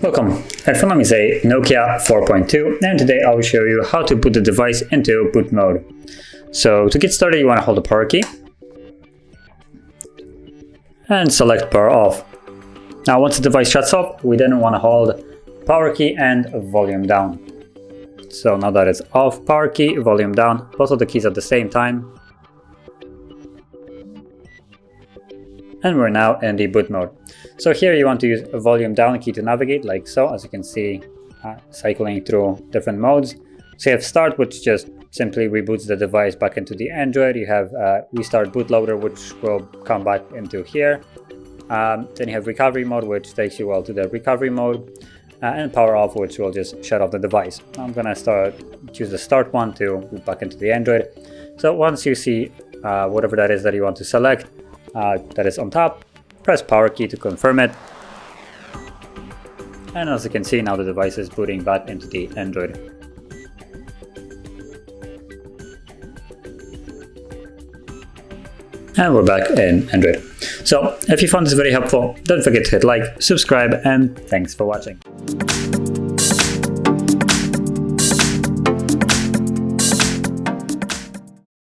Welcome, my phone name is a NOKIA 4.2 and today I will show you how to put the device into boot mode. So to get started, you want to hold the power key and select power off. Now once the device shuts off, we then want to hold power key and volume down. So now that it's off, power key, volume down, both of the keys at the same time. And we're now in the boot mode. So here you want to use a volume down key to navigate, like so, as you can see, cycling through different modes. So you have start, which just simply reboots the device back into the Android. You have restart bootloader, which will come back into here. Then you have recovery mode, which takes you to the recovery mode. And power off, which will just shut off the device. I'm gonna choose the start one to boot back into the Android. So once you see whatever that is that you want to select, that is on top, press power key to confirm it. And as you can see, now the device is booting back into the Android. And we're back in Android. So if you found this very helpful, don't forget to hit like, subscribe, and thanks for watching.